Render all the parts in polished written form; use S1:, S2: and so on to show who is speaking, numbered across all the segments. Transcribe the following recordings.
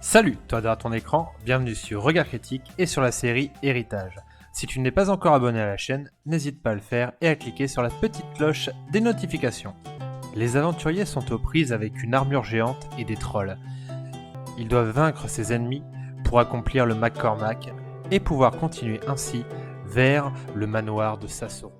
S1: Salut, toi derrière ton écran, bienvenue sur Regard Critique et sur la série Héritage. Si tu n'es pas encore abonné à la chaîne, n'hésite pas à le faire et à cliquer sur la petite cloche des notifications. Les aventuriers sont aux prises avec une armure géante et des trolls. Ils doivent vaincre ses ennemis pour accomplir le McCormack et pouvoir continuer ainsi vers le manoir de Sassoron.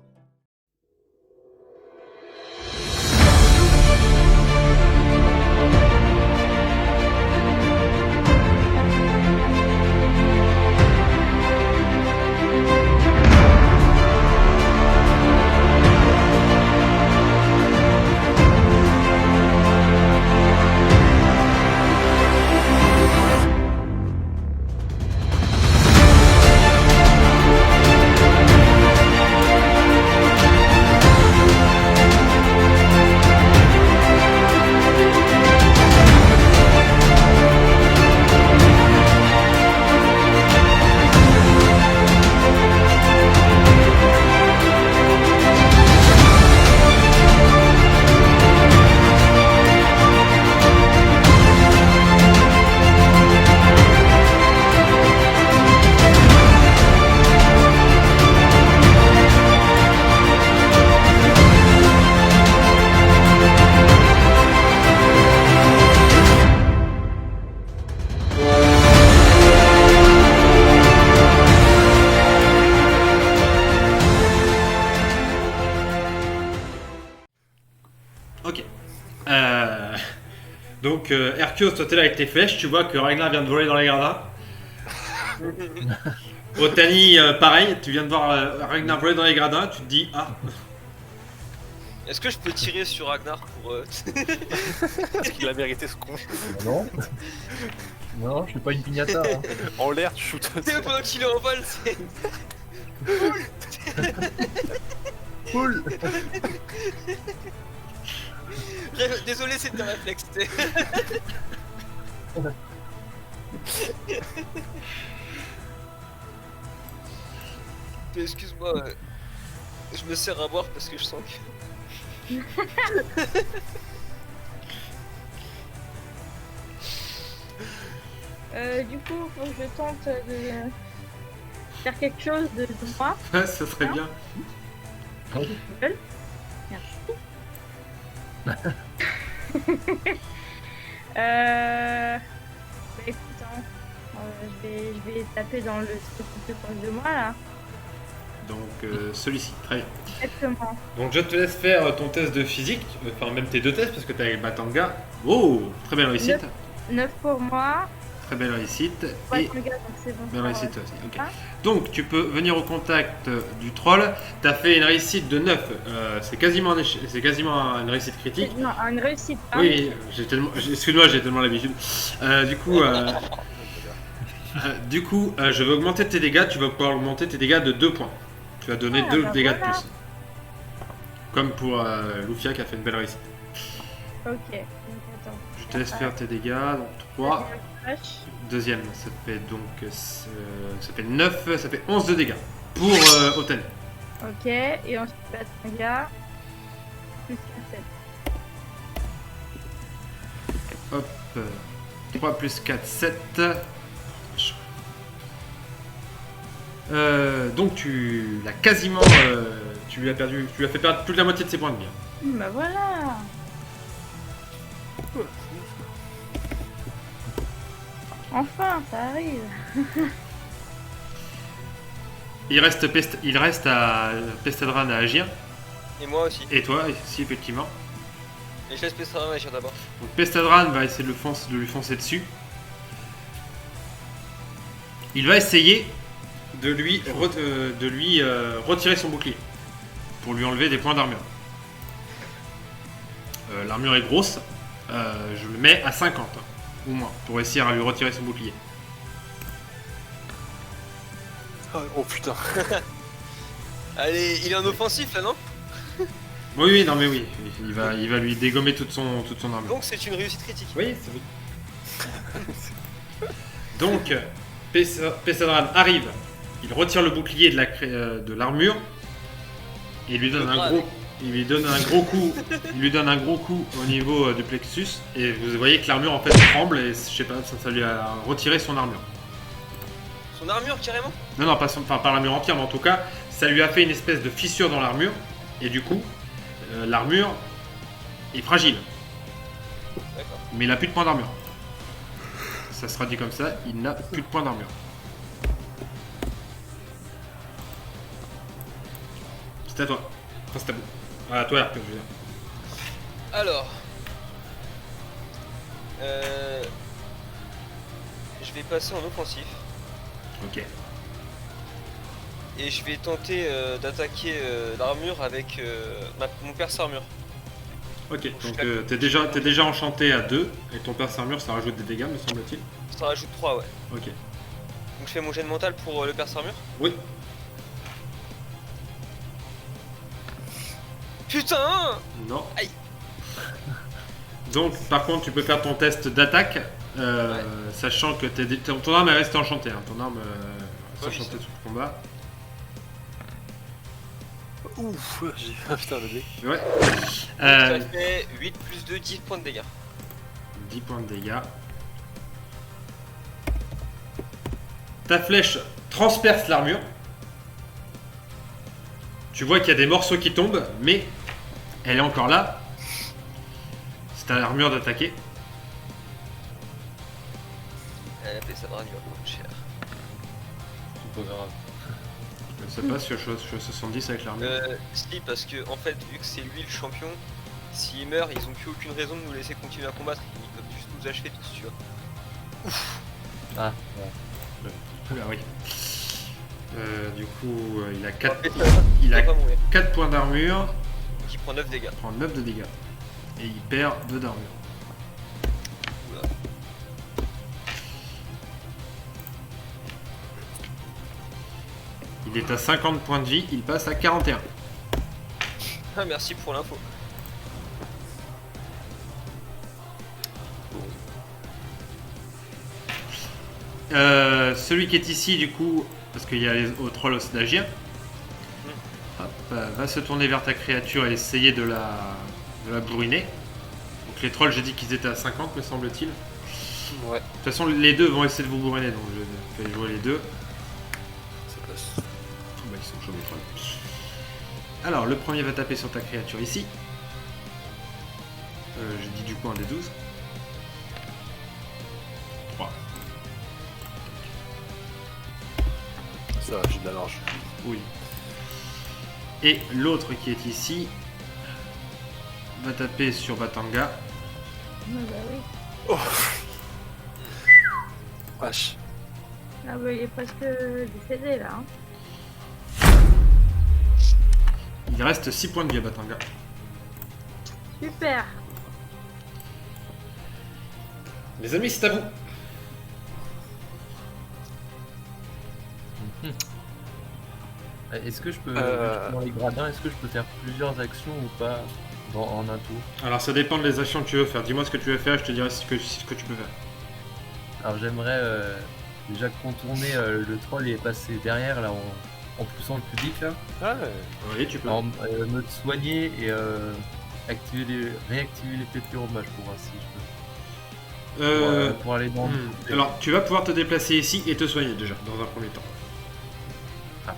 S2: Ok. Donc, Hercule, toi t'es là avec tes flèches, tu vois que Ragnar vient de voler dans les gradins. Otani, pareil, tu viens de voir Ragnar voler dans les gradins, tu te dis ah.
S3: Est-ce que je peux tirer sur Ragnar pour.
S4: Parce qu'il a mérité ce con.
S5: Non. Non, je suis pas une pignata. Hein.
S4: En l'air, tu shootes.
S3: Tu sais, pendant qu'il est en vol, c'est.
S5: Cool.
S3: Désolé, c'était un réflexe. t'sais. Excuse-moi, je me sers à boire parce que je sens que.
S6: Du coup, faut que je tente de faire quelque chose de moi.
S2: Ouais, ça serait bien.
S6: Merci. Bah écoute, hein, je vais taper dans le truc le plus proche de moi là.
S2: Donc, celui-ci, très bien.
S6: Exactement.
S2: Donc, je te laisse faire ton test de physique, enfin même tes deux tests parce que t'as avec Batanga. Oh, très belle réussite.
S6: 9 pour moi.
S2: Très belle réussite.
S6: Ouais,
S2: Et
S6: le gars, donc c'est bon.
S2: belle réussite aussi, ok.
S6: Ah.
S2: Donc, tu peux venir au contact du troll. T'as fait une réussite de 9. C'est quasiment, c'est quasiment une réussite critique.
S6: Non, une réussite. Hein.
S2: Oui, excuse-moi, j'ai tellement l'habitude. Du coup, je vais augmenter tes dégâts. Tu vas pouvoir augmenter tes dégâts de 2 points. Tu vas donner 2
S6: bah
S2: dégâts
S6: voilà.
S2: de plus. Comme pour Lufia qui a fait une belle réussite.
S6: Ok. Donc attends.
S2: Je te laisse faire tes dégâts. Donc 3.
S6: Flash.
S2: Deuxième, ça fait donc ça fait 9, ça fait 11 de dégâts pour Oten.
S6: Ok. Et ensuite, Batanga. Plus 7.
S2: Hop. 3 plus 4, 7. Donc tu l'as quasiment. Tu lui as fait perdre plus de la moitié de ses points de vie.
S6: Bah voilà. Enfin, ça arrive.
S2: Il reste à Pestadran à agir.
S3: Et moi aussi.
S2: Et toi aussi, effectivement.
S3: Et je laisse Pestradin agir d'abord.
S2: Donc Pestadran va essayer de lui foncer dessus. Il va essayer de lui retirer son bouclier pour lui enlever des points d'armure. L'armure est grosse. Je le mets à 50 ou moins pour essayer à lui retirer son bouclier.
S4: Oh putain.
S3: Allez, il est en offensif là, non?
S2: Oui, non mais oui, il va lui dégommer toute son armure.
S3: Donc c'est une réussite critique.
S2: Oui, c'est oui. Donc, Pessadran arrive, il retire le bouclier de l'armure et il lui donne il lui donne un gros coup. Il lui donne un gros coup au niveau du plexus et vous voyez que l'armure en fait tremble et je sais pas, ça lui a retiré son armure.
S3: Son armure carrément.
S2: Non, non, pas l'armure entière, mais en tout cas, ça lui a fait une espèce de fissure dans l'armure et du coup, l'armure est fragile.
S3: D'accord.
S2: Mais il n'a plus de points d'armure. Ça sera dit comme ça, il n'a plus de points d'armure. C'est à toi. Enfin, c'est à vous. Ah, à toi, RP, je veux dire.
S3: Alors. Je vais passer en offensif.
S2: Ok.
S3: Et je vais tenter d'attaquer l'armure avec mon perce-armure.
S2: Ok, donc t'es déjà enchanté à 2, et ton perce-armure ça rajoute des dégâts, me semble-t-il.
S3: Ça rajoute 3, ouais.
S2: Ok.
S3: Donc je fais mon jet de mental pour le perce-armure.
S2: Oui.
S3: Putain!
S2: Non.
S3: Aïe.
S2: Donc, par contre, tu peux faire ton test d'attaque, sachant que ton arme est restée enchantée. Hein. Ton arme est
S3: Ouais,
S2: enchantée
S3: je sais.
S2: tout le combat.
S4: Ouf, j'ai. Ah putain, le dé.
S2: Ouais.
S3: Ça fait 8 plus 2, 10 points de dégâts.
S2: 10 points de dégâts. Ta flèche transperce l'armure. Tu vois qu'il y a des morceaux qui tombent, mais elle est encore là. C'est à l'armure d'attaquer.
S3: Elle a fait ça de radio, cher.
S5: C'est pas grave.
S2: Je sais pas si je suis à 70 avec l'armure.
S3: Si, parce que en fait, vu que c'est lui le champion, s'il meurt, ils ont plus aucune raison de nous laisser continuer à combattre. Ils peuvent juste nous achever tous, tu vois.
S5: Ah, ouais.
S2: Oula, oui. Du coup, il a 4,
S3: Il
S2: il
S3: va
S2: a
S3: pas mourir.
S2: 4 points d'armure,
S3: Donc il prend 9 dégâts.
S2: il prend 9 de dégâts. Et il perd 2 d'armure.
S3: Oula.
S2: Il est à 50 points de vie, il passe à 41.
S3: Ah, merci pour l'info.
S2: Celui qui est ici, du coup, parce qu'il y a les autres trolls d'agir, va se tourner vers ta créature et essayer de la bourriner. Donc les trolls, j'ai dit qu'ils étaient à 50, me semble-t-il. De
S4: Ouais,
S2: toute façon, les deux vont essayer de vous bourriner, donc je vais jouer les deux.
S4: ça passe.
S2: Bah, ils sont chauds les trolls. Alors, le premier va taper sur ta créature ici. Je dis du coup un des 12. 3.
S4: Ça va, j'ai de la marge.
S2: Oui. Et l'autre qui est ici va taper sur Batanga.
S6: Ah bah oui.
S4: Oh Wesh.
S6: Ah bah il est presque décédé là. Hein.
S2: Il reste 6 points de vie à Batanga.
S6: Super.
S2: Les amis, c'est à vous.
S5: Est-ce que je peux,
S4: Euh.
S5: dans les gradins, est-ce que je peux faire plusieurs actions ou pas en un tour?
S2: Alors ça dépend des actions que tu veux faire. Dis-moi ce que tu veux faire et je te dirai ce que tu peux faire.
S5: Alors j'aimerais déjà contourner le troll et passer derrière là en poussant le public là,
S4: Ah ouais.
S2: Oui, tu peux.
S5: me soigner et réactiver l'effet de pyrommage pour voir si je peux. Pour aller dans
S2: Alors tu vas pouvoir te déplacer ici et te soigner déjà, dans un premier temps.
S5: Ah,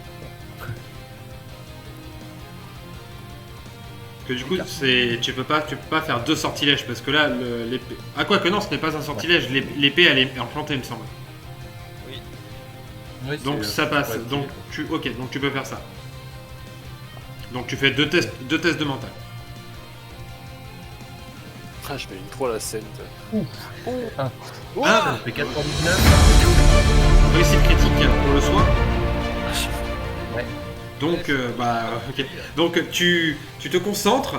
S2: Que du coup, tu peux pas faire deux sortilèges parce que là, l'épée. Ah, quoi que non, ce n'est pas un sortilège, l'épée elle est implantée, il me semble.
S3: Oui.
S5: oui,
S2: Donc
S5: c'est,
S2: ça passe.
S5: ouais,
S2: Donc donc tu peux faire ça. Donc tu fais deux tests de mental.
S4: Ah, je mets une 3 à la scène.
S5: Ah,
S2: Ah,
S5: ça fait 99.
S2: réussite critique pour le soin.
S5: Ouais.
S2: Donc, ok. Donc tu te concentres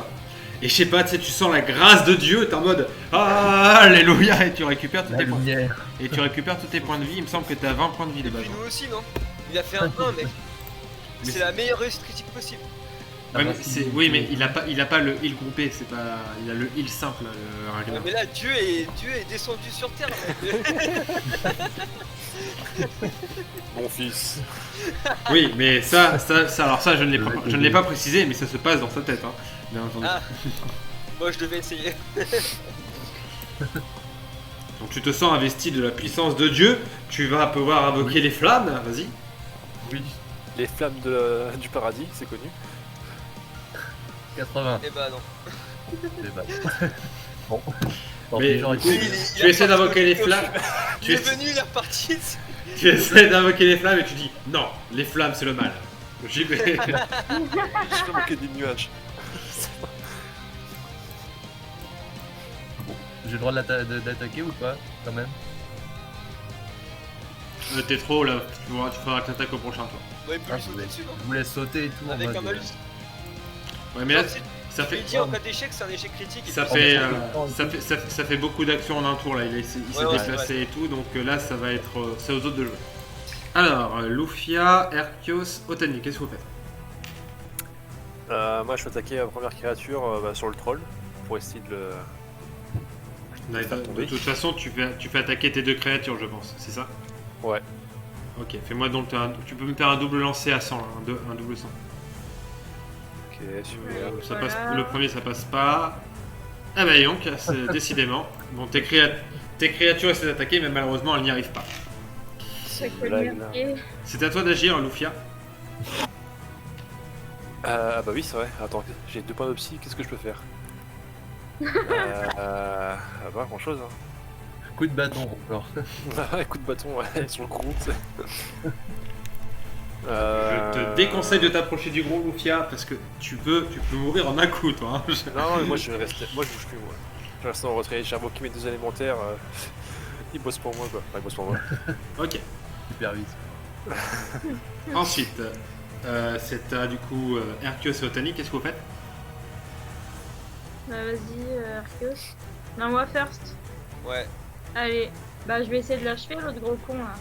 S2: et je sais pas, tu sais, tu sens la grâce de Dieu, t'es en mode ah, alléluia et tu récupères tous
S5: La
S2: tes points.
S5: lumière.
S2: Et tu récupères tous tes points de vie. Il me semble que t'as 20 points de vie de
S3: Et
S2: base.
S3: puis nous aussi, non? Il a fait un 1, mec.
S2: Mais
S3: C'est la meilleure réussite critique possible.
S2: Ouais, mais oui, mais il a pas le heal groupé, c'est pas. Il a le heal simple, le
S3: Ouais,
S2: Ragnar.
S3: mais là, Dieu est descendu sur Terre.
S4: Mon fils.
S2: Oui, mais ça, alors ça, je ne l'ai pas précisé, mais ça se passe dans sa tête, hein, bien entendu.
S3: Ah. Moi, je devais essayer.
S2: Donc tu te sens investi de la puissance de Dieu, tu vas pouvoir invoquer les flammes, vas-y.
S5: Oui,
S4: Les flammes du paradis, c'est connu.
S5: 80.
S3: Eh bah non.
S5: C'est pas. Bon. Tant
S2: Mais
S5: pis, j'aurais
S2: du coup,
S5: été-
S2: tu essaies d'invoquer les flammes.
S3: Il est venu, il est reparti.
S2: Tu essaies d'invoquer les flammes et tu dis non, les flammes c'est le mal. J'y vais.
S4: Je peux manquer des nuages.
S5: J'ai le droit d'attaquer ou pas, quand même?
S2: T'es trop là, tu feras que t'attaques au prochain tour.
S3: Ouais, il peut
S5: Ah,
S3: lui sauter dessus, non
S5: Je vous laisse sauter et tout. en
S3: Avec
S5: mode,
S3: un malus.
S2: Ouais, mais là,
S3: Genre,
S2: ça
S3: Je lui ai
S2: fait.
S3: dit en cas d'échec, c'est un échec critique. et
S2: Ça
S3: puis-
S2: fait,
S5: Oh,
S2: ça fait beaucoup d'actions en un tour là, il s'est
S3: Ouais,
S2: déplacé
S3: ouais.
S2: et tout, donc là ça va être. C'est aux autres de jouer. Alors, Lufia, Erkios, Otani, qu'est-ce que vous faites?
S4: Moi, je vais attaquer la première créature sur le troll pour essayer de le.
S2: De toute façon, tu fais attaquer tes deux créatures, je pense, c'est ça?
S4: Ouais.
S2: Ok, fais-moi donc. Tu peux me faire un double lancer à 100, là, un double 100.
S4: Ok, super.
S2: Ça
S6: Voilà.
S2: passe, le premier ça passe pas. Ah bah donc, c'est décidément. Bon, tes créatures essaient d'attaquer, mais malheureusement elles n'y arrivent pas.
S6: Ça
S4: Blague, là.
S2: C'est à toi d'agir, Lufia.
S4: Ah bah oui, c'est vrai. Attends, j'ai 2 points d'opsie, qu'est-ce que je peux faire pas grand chose.
S5: Coup de bâton encore.
S4: Hein. Coup de bâton, ouais, sur le groupe.
S2: Je te déconseille de t'approcher du gros Lufia parce que tu peux mourir en un coup, toi. Hein.
S4: Non, mais moi je vais rester. Moi je bouge plus, moi. Je reste en retrait, j'ai invoqué mes 2 élémentaires. Ils bossent pour moi, quoi. Enfin, ils bossent pour moi.
S2: Ok.
S5: Super vite.
S2: Ensuite, c'est à du coup Erkios et Otani, qu'est-ce que vous faites?
S6: Bah vas-y, Arceus. Non, moi first.
S3: Ouais.
S6: Allez. Bah je vais essayer de l'achever, l'autre gros con là.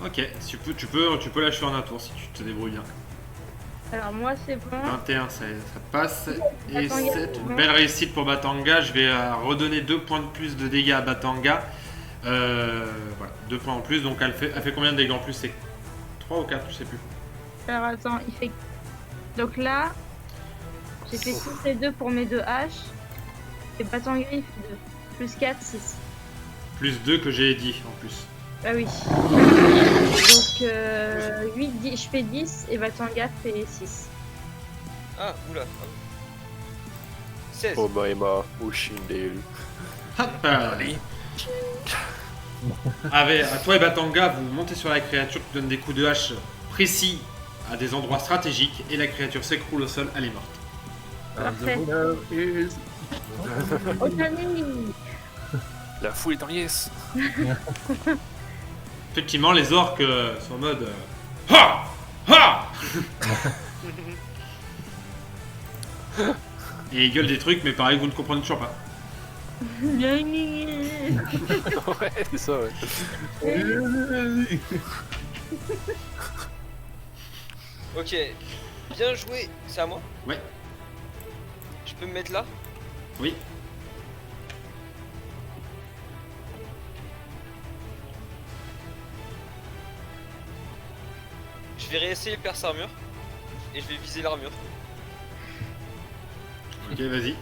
S2: Ok, tu peux lâcher en un tour si tu te débrouilles bien.
S6: Alors moi c'est bon.
S2: 21, ça passe. Et
S6: Batanga,
S2: 7,
S6: c'est
S2: une
S6: bon.
S2: belle réussite pour Batanga. Je vais redonner 2 points de plus de dégâts à Batanga. Voilà, 2 points en plus. Donc elle fait combien de dégâts en plus? C'est 3 ou 4, je sais plus.
S6: Alors attends, il fait. Donc là, j'ai fait 6 et 2 pour mes 2 haches. Et Batanga il fait 2. Plus 4, 6.
S2: Plus 2 que j'ai dit en plus.
S6: Ah oui. Donc 8, 10, je fais 10 et Batanga fait 6.
S3: Ah, oula. 16.
S4: Omaema, Ushindelu.
S2: Hop Avec, à toi et Batanga, vous montez sur la créature qui donne des coups de hache précis à des endroits stratégiques et la créature s'écroule au sol, elle est morte.
S6: Parfait.
S5: The winner is-
S6: Otani.
S4: La foule est en liesse.
S2: Effectivement, les orques sont en mode ha ha et ils gueulent des trucs, mais pareil, vous ne comprenez toujours pas.
S6: Bien gagné.
S4: Ouais, c'est ça, ouais.
S3: Ok. Bien joué. C'est à moi?
S2: Ouais.
S3: Je peux me mettre là?
S2: Oui.
S3: Je vais réessayer le perce armure. Et je vais viser l'armure.
S2: Ok, vas-y.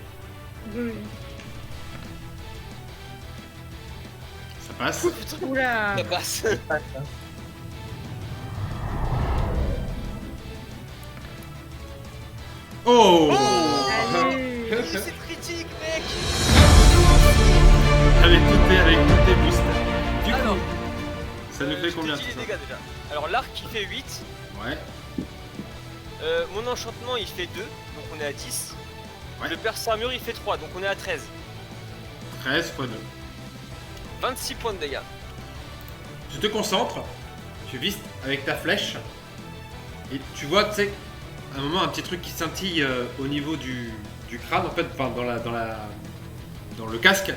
S2: Ça passe.
S6: Oula.
S3: Ça passe.
S2: Oh
S6: Salut.
S3: C'est critique, mec.
S2: Avec tous tes boosts. Du coup,
S3: Alors,
S2: ça nous fait
S3: je
S2: combien
S3: t'ai
S2: tout
S3: dit les
S2: ça?
S3: dégâts déjà. Alors l'arc il fait 8.
S2: Ouais.
S3: Mon enchantement il fait 2. Donc on est à 10.
S2: Ouais.
S3: Le perce armure il fait 3. Donc on est à 13.
S2: 13 x 2.
S3: 26 points de dégâts.
S2: Tu te concentres, tu vises avec ta flèche, et tu vois, tu sais, à un moment, un petit truc qui scintille au niveau du crâne, en fait, enfin, dans le casque.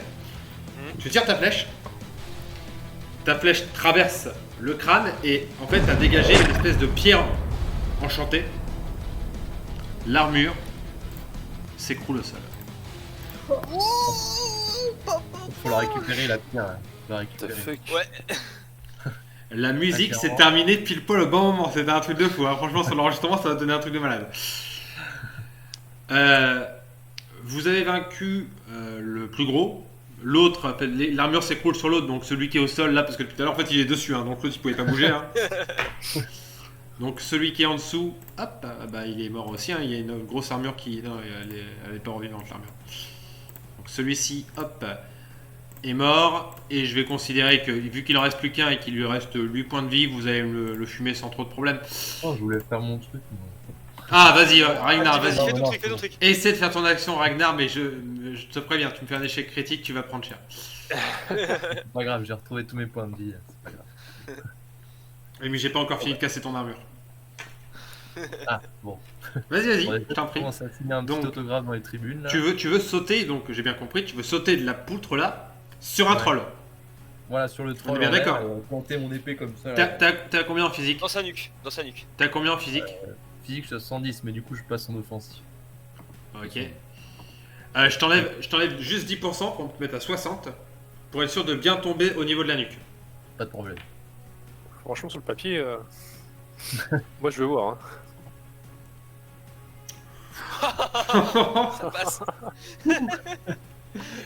S2: Tu tires ta flèche traverse le crâne, et en fait, t'as dégagé une espèce de pierre enchantée. l'armure s'écroule au sol.
S5: Faut la récupérer la pierre. Là. Faut la
S4: What the
S5: récupérer.
S4: fuck?
S3: Ouais.
S2: La musique
S5: Ah,
S2: s'est
S5: clairement.
S2: terminée pile poil au bon moment, c'était un truc de fou. Hein. Franchement, sur l'enregistrement, ça va donner un truc de malade. Vous avez vaincu le plus gros. L'autre, l'armure s'écroule sur l'autre, donc celui qui est au sol là, parce que depuis tout à l'heure, en fait, il est dessus, hein, donc l'autre il pouvait pas bouger. Hein. Donc celui qui est en dessous, hop, bah, il est mort aussi. Hein. Il y a une grosse armure qui. Non, elle est pas revivante l'armure. Donc celui-ci, hop, est mort. Et je vais considérer que, vu qu'il en reste plus qu'un et qu'il lui reste 8 points de vie, vous allez le fumer sans trop de problème.
S5: Oh, je voulais faire mon truc.
S2: Ah, vas-y, Ragnar,
S3: Vas-y,
S2: vas-y.
S3: fais ton
S5: Non,
S3: truc, fais ton truc.
S2: Essaie de faire ton action, Ragnar, mais je te préviens, tu me fais un échec critique, tu vas prendre cher.
S5: C'est pas grave, j'ai retrouvé tous mes points de vie. C'est pas grave.
S2: Oui, mais j'ai pas encore fini de casser ton armure.
S5: Ah, bon.
S2: Vas-y,
S5: On va
S2: je t'en prie.
S5: commencer à signer un
S2: Donc,
S5: petit autographe dans les tribunes. Là.
S2: Tu veux sauter, donc j'ai bien compris, tu veux sauter de la poutre là sur un
S5: Ouais.
S2: troll.
S5: Voilà, sur le troll.
S2: On est bien
S5: en l'air,
S2: d'accord.
S5: Planter mon épée comme ça.
S2: T'as combien en physique?
S3: Dans sa nuque, dans sa nuque.
S2: T'as combien en physique?
S5: Physique, je suis à 110, mais du coup, je passe en offensif.
S2: Ok. Je t'enlève juste 10% pour te mettre à 60 pour être sûr de bien tomber au niveau de la nuque.
S5: Pas de problème.
S4: Franchement, sur le papier, moi je veux voir. Hein.
S3: Ça passe.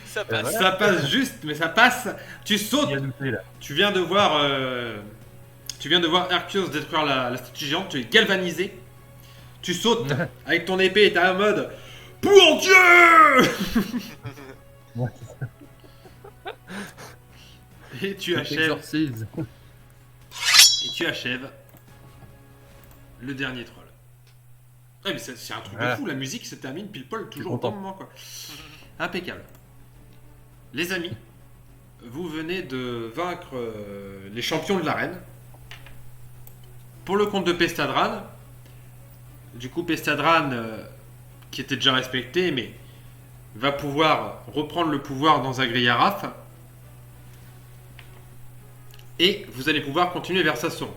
S3: Ça passe.
S5: voilà.
S2: Ça passe juste, mais ça passe. Tu sautes.
S5: Il y a douté là.
S2: Tu viens de voir Arceus détruire la statue géante. Tu es galvanisé. Tu sautes avec ton épée et t'es en mode pour Dieu.
S5: Ouais.
S2: Et tu achèves.
S5: Exorcise.
S2: Et tu achèves le dernier troll. Ouais, mais c'est un truc de
S5: Voilà.
S2: fou, la musique se termine pile poil toujours au
S5: content.
S2: bon moment quoi. Impeccable. Les amis, vous venez de vaincre les champions de l'arène. Pour le compte de Pestadran, du coup Pestadran, qui était déjà respecté, mais va pouvoir reprendre le pouvoir dans Zagriaraf. Et vous allez pouvoir continuer vers Sassoron.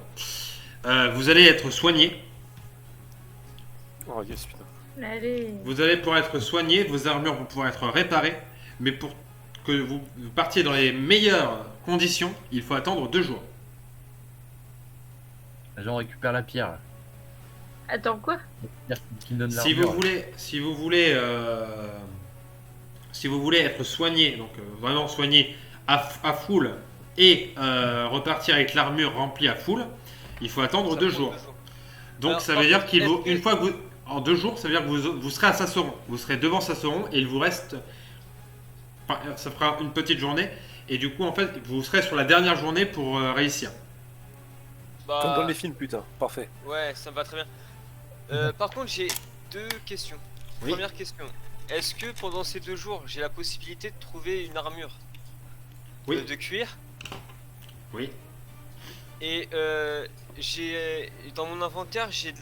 S2: Vous allez être soigné.
S4: Oh yes, putain.
S6: Allez.
S2: Vous allez pouvoir être soigné, vos armures vont pouvoir être réparées. Mais pour que vous partiez dans les meilleures conditions, il faut attendre 2 jours.
S5: J'en récupère la pierre. Là.
S6: Attends, quoi?
S5: La pierre qui me donne
S2: Si
S5: l'armure.
S2: vous voulez être soigné, donc vraiment soigné à full et repartir avec l'armure remplie à full, il faut attendre
S3: Ça
S2: 2
S3: prend
S2: jours.
S3: 2 jours.
S2: Donc
S3: Alors,
S2: ça
S3: par
S2: veut dire
S3: contre,
S2: qu'il
S3: est-ce
S2: vous,
S3: que-
S2: une fois que vous, en 2 jours, ça veut dire que vous serez à Sassoron, vous serez devant Sassoron et il vous reste, enfin, ça fera une petite journée et du coup en fait vous serez sur la dernière journée pour réussir.
S3: Bah,
S4: Comme dans les films, putain. Parfait.
S3: ouais, ça me va très bien. Par contre, j'ai 2 questions.
S2: Oui.
S3: Première question. Est-ce que pendant ces 2 jours, j'ai la possibilité de trouver une armure
S2: Oui.
S3: de cuir?
S2: Oui.
S3: Et j'ai dans mon inventaire, j'ai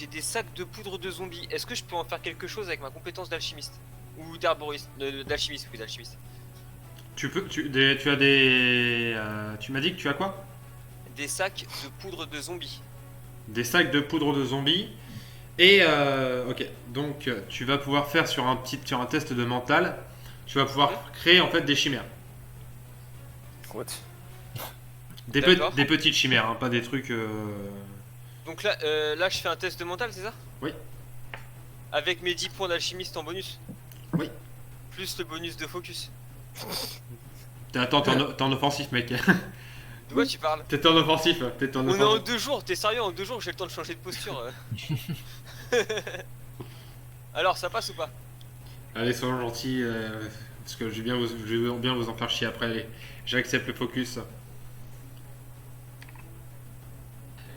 S3: des sacs de poudre de zombies. Est-ce que je peux en faire quelque chose avec ma compétence d'alchimiste ou d'herboriste, d'alchimiste, oui, d'alchimiste.
S2: Tu as des, tu m'as dit que tu as quoi?
S3: Des sacs de poudre de zombies.
S2: Des sacs de poudre de zombies. Et ok, donc tu vas pouvoir faire sur un test de mental, tu vas pouvoir créer en fait des chimères.
S4: What?
S3: D'accord.
S2: Des petites chimères, hein, pas des trucs.
S3: Donc là, je fais un test de mental, c'est ça?
S2: Oui.
S3: Avec mes 10 points d'alchimiste en bonus.
S2: Oui.
S3: Plus le bonus de focus.
S2: Attends, t'es en offensif, mec.
S3: De quoi tu parles?
S2: T'es en offensif. T'es en
S3: On est en
S2: offensif.
S3: 2 jours, t'es sérieux? En 2 jours, j'ai le temps de changer de posture. Alors, ça passe ou pas?
S2: Allez, soyons gentils, parce que je vais bien vous en faire chier après. Allez, j'accepte le focus.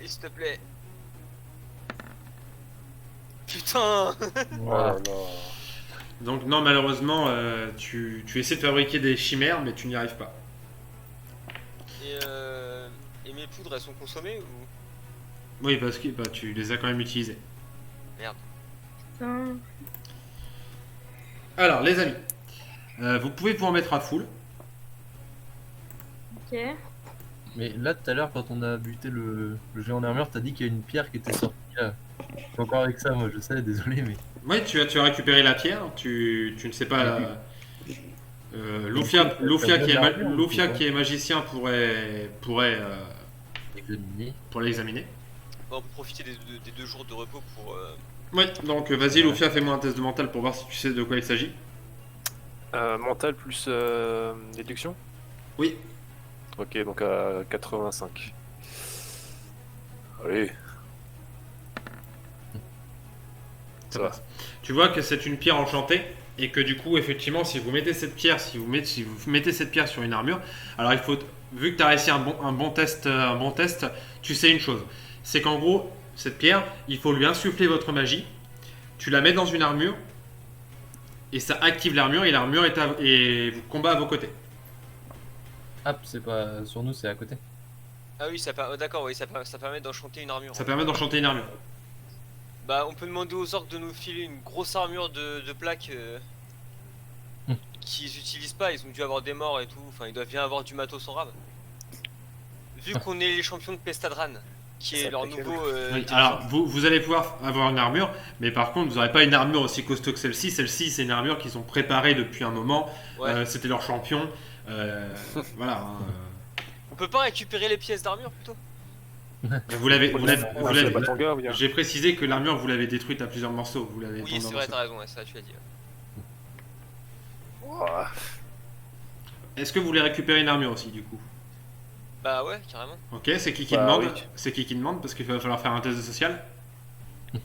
S3: Et s'il te plaît. Putain.
S5: Voilà.
S4: Oh là.
S2: Donc non, malheureusement, tu essaies de fabriquer des chimères, mais tu n'y arrives pas.
S3: Et mes poudres, elles sont consommées ou...
S2: Oui, parce que bah, tu les as quand même utilisées.
S6: Putain.
S2: Alors, les amis, vous pouvez vous en mettre à full.
S6: Ok.
S5: Mais là, tout à l'heure, quand on a buté le géant en armure, t'as dit qu'il y a une pierre qui était sortie cas. Je suis encore avec ça, moi, je sais, désolé, mais.
S2: Ouais, tu as récupéré la pierre, tu ne sais pas. Lufia qui est magicien
S5: Examiner.
S2: pour l'examiner.
S3: On peut profiter des 2 jours de repos pour.
S2: Ouais, donc vas-y, Lufia, fais-moi un test de mental pour voir si tu sais de quoi il s'agit.
S4: Mental plus déduction.
S2: Oui.
S4: Ok, donc à 85. Allez. Ça va.
S2: Tu vois que c'est une pierre enchantée et que du coup, effectivement, si vous mettez cette pierre sur une armure, alors il faut, vu que tu as réussi un bon test, tu sais une chose, c'est qu'en gros, cette pierre, il faut lui insuffler votre magie, tu la mets dans une armure et ça active l'armure et l'armure et vous combat à vos côtés.
S5: Ah, c'est pas sur nous, c'est à côté.
S3: Ah oui, d'accord, oui, ça permet d'enchanter une armure.
S2: Ça permet d'enchanter une armure.
S3: Bah, on peut demander aux orques de nous filer une grosse armure de plaques qu'ils utilisent pas. Ils ont dû avoir des morts et tout. Enfin, ils doivent bien avoir du matos en rab. Vu qu'on est les champions de Pestadran, qui
S4: Ça
S3: est leur
S4: fait
S3: nouveau.
S2: Oui, alors vous allez pouvoir avoir une armure, mais par contre vous n'aurez pas une armure aussi costaud que celle-ci. Celle-ci c'est une armure qu'ils ont préparée depuis un moment.
S3: Ouais.
S2: C'était leur champion. Voilà.
S3: On peut pas récupérer les pièces d'armure plutôt?
S2: Vous l'avez.
S4: Batonga, oui.
S2: J'ai précisé que l'armure vous l'avez détruite à plusieurs morceaux. Vous l'avez
S3: Oui,
S2: tombée en
S3: c'est vrai,
S2: morceaux.
S3: t'as raison, ouais, ça tu l'as dit.
S4: Ouah.
S2: Est-ce que vous voulez récupérer une armure aussi du coup?
S3: Bah ouais, carrément.
S2: Ok, c'est qui
S4: Bah,
S2: demande?
S4: oui.
S2: C'est qui demande parce qu'il va falloir faire un test de social.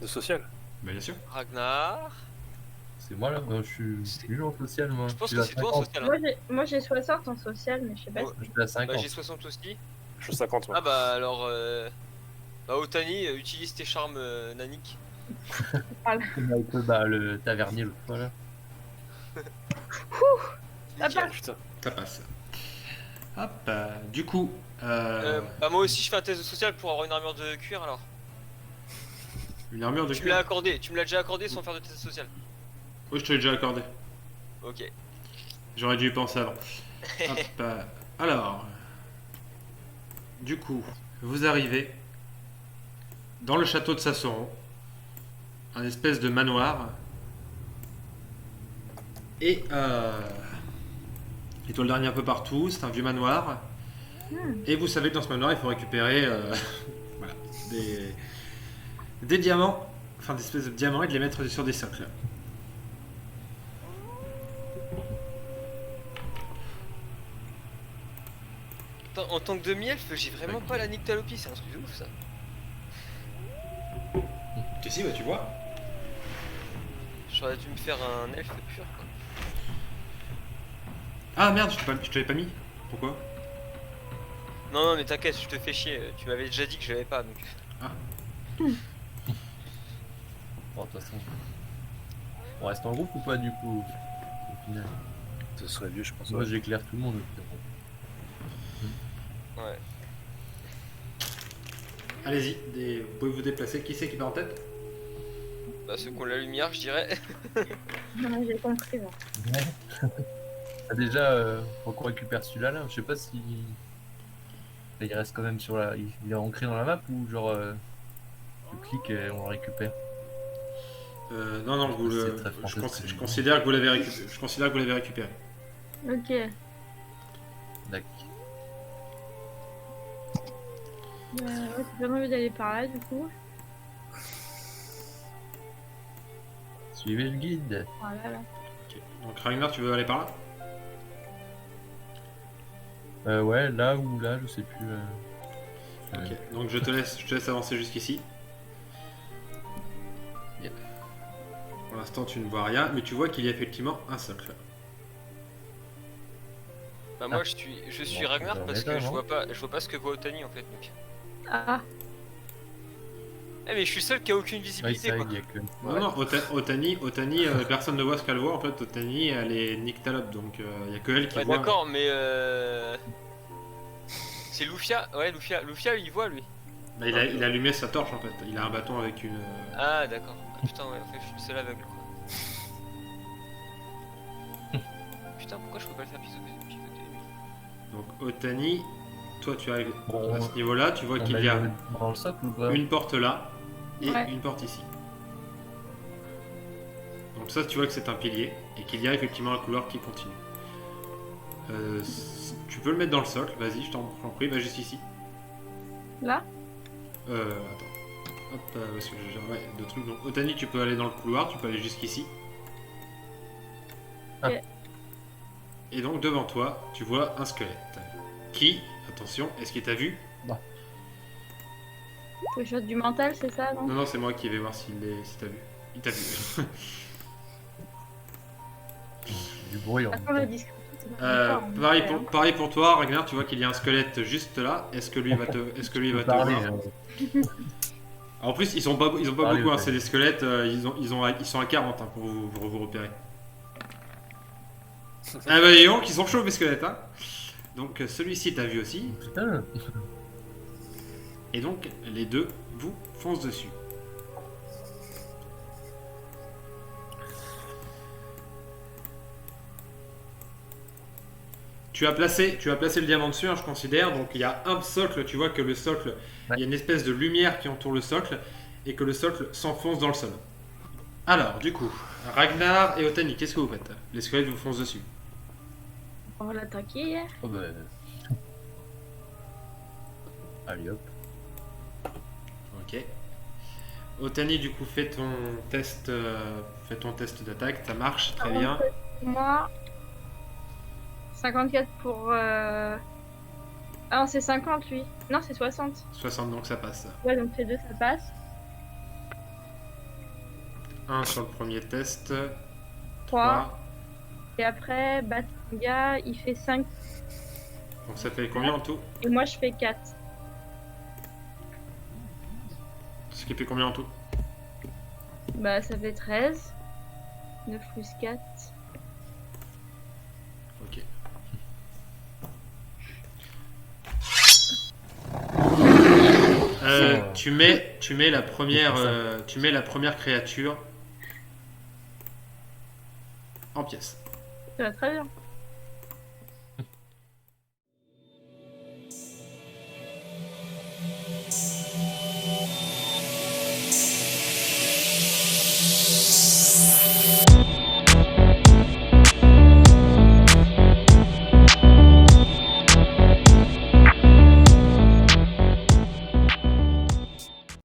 S4: De social.
S2: Bah, bien sûr.
S3: Ragnar.
S5: C'est moi là, je suis nul en social, moi.
S3: Je pense
S5: suis
S3: que
S5: à
S3: c'est toi en
S5: 50.
S3: social.
S6: Moi j'ai 60 en social, mais je sais pas.
S3: Ouais.
S5: Je suis à 50.
S3: Bah j'ai 60 aussi.
S4: Je suis 50. moi.
S3: Ah bah alors. Bah Otani, utilise tes charmes naniques.
S5: Avec le tavernier l'autre fois là.
S3: Nickel.
S4: Putain.
S2: Ça passe. Hop. Du coup.
S3: Bah moi aussi je fais un test de social pour avoir une armure de cuir alors.
S2: Une armure de
S3: Tu me l'as
S2: cuir.
S3: accordé, tu me l'as déjà accordé sans faire de test social.
S2: Oui, je te l'ai déjà accordé.
S3: Ok.
S2: J'aurais dû y penser avant. Hop, alors, du coup, vous arrivez dans le château de Sassoron, un espèce de manoir, et étoile d'araignée un peu partout, c'est un vieux manoir, et vous savez que dans ce manoir, il faut récupérer voilà, des diamants, enfin des espèces de diamants et de les mettre sur des socles.
S3: Attends, en tant que demi-elfe, j'ai vraiment pas la nyctalopie, c'est un truc de ouf ça.
S2: Si, bah tu vois.
S3: J'aurais dû me faire un elfe pur quoi.
S2: Ah merde, je te l'avais pas mis. Pourquoi?
S3: Non, non, mais t'inquiète, je te fais chier. Tu m'avais déjà dit que je l'avais pas donc.
S5: Bon, de toute façon. On reste en groupe ou pas du coup au final?
S4: Ce serait mieux, je pense.
S5: Moi j'éclaire tout le monde.
S3: Ouais.
S2: Allez-y, vous pouvez vous déplacer. Qui c'est qui part en tête?
S3: Bah ceux qui ont la lumière, je dirais.
S6: Non, j'ai compris. Bon.
S5: Ah, déjà, faut qu'on récupère celui-là là. Je sais pas si. Il reste quand même sur la. Il est ancré dans la map ou genre. Tu cliques et on le récupère.
S2: Non, vous
S5: C'est très français,
S2: je considère que vous l'avez récupéré. Je considère que vous l'avez récupéré.
S6: Ok.
S5: D'accord.
S6: Ouais, j'ai pas envie d'aller par là du coup.
S5: Suivez le guide.
S6: Voilà là.
S2: Ok. Donc Ragnar, tu veux aller par là?
S5: Ouais, là ou là, je sais plus.
S2: Ok. Donc je te laisse avancer jusqu'ici.
S5: Yep.
S2: Pour l'instant, tu ne vois rien, mais tu vois qu'il y a effectivement un socle.
S3: Bah moi je suis
S5: Bon,
S3: Ragnar
S5: on
S3: parce
S5: est
S3: que
S5: là,
S3: je
S5: non
S3: vois pas ce que voit Otani en fait donc.
S6: Ah,
S3: Eh mais je suis seul qui a aucune
S5: Ouais,
S3: visibilité
S5: c'est vrai
S3: quoi.
S5: qu'il y a que.
S2: Non, non, Otani, personne ne voit ce qu'elle voit. En fait, Otani, elle est nyctalope, donc il n'y a que elle qui
S3: Ouais
S2: voit.
S3: d'accord mais c'est Lufia, ouais Lufia il voit lui.
S2: Bah, il a allumé sa torche en fait. Il a un bâton avec une.
S3: Ah d'accord. Ah, putain ouais en fait je suis le seul aveugle quoi. Putain pourquoi je peux pas le faire pivoter lui.
S2: Donc Otani, toi tu arrives
S5: Bon,
S2: à ce niveau-là, tu vois
S5: on
S2: qu'il
S5: a
S2: y a
S5: dans le socle ou pas?
S2: une porte là, et
S6: Ouais.
S2: une porte ici. Donc ça, tu vois que c'est un pilier et qu'il y a effectivement un couloir qui continue. Tu peux le mettre dans le socle, vas-y, je t'en prie, va juste ici.
S6: Là?
S2: Attends. Hop, parce que j'ai ouais, deux trucs. Donc, Otani, tu peux aller dans le couloir, tu peux aller jusqu'ici.
S6: Ok.
S2: Et donc, devant toi, tu vois un squelette. Qui, attention, est-ce qu'il t'a vu?
S6: Faut que je fasse du mental, c'est ça, non?
S2: Non, c'est moi qui vais voir si t'as vu. Il t'a vu.
S5: Du bruit en
S6: Attends,
S5: même
S6: la
S5: temps.
S6: discrétion, c'est pas
S2: Pareil,
S6: fort,
S2: pareil pour toi, Ragnar, tu vois qu'il y a un squelette juste là. Est-ce que lui va te, est-ce que lui va te
S5: Parler,
S2: voir? En plus, ils ont pas
S5: Parlez,
S2: beaucoup, hein,
S5: Otani.
S2: c'est des squelettes, ils sont à 40 hein, pour vous repérer. Ah bah dis donc, ils sont chauds mes squelettes, hein. Donc celui-ci t'a vu aussi,
S5: Putain,
S2: et donc les deux vous foncent dessus. Tu as placé le diamant dessus, hein, je considère. Donc il y a un socle, tu vois que le socle, il y a une espèce de lumière qui entoure le socle et que le socle s'enfonce dans le sol. Alors, du coup, Ragnar et Otani, qu'est-ce que vous faites? Les squelettes vous foncent dessus.
S6: On va l'attaquer.
S5: oh bah... Allez hop.
S2: Ok. Otani, du coup, fais ton test d'attaque, ça marche très bien.
S6: Moi, 54 pour... Ah non, c'est 50 lui. Non, c'est 60.
S2: 60 donc ça passe.
S6: Ouais, donc les deux, ça passe.
S2: 1 sur le premier test.
S6: 3. Et après, Batanga, il fait 5.
S2: Donc ça fait combien en tout?
S6: Et moi, je fais 4.
S2: Ce qui fait combien en tout?
S6: Bah, ça fait 13. 9 plus 4.
S2: Ok. Tu mets la première créature en pièces.
S6: Ça va très bien.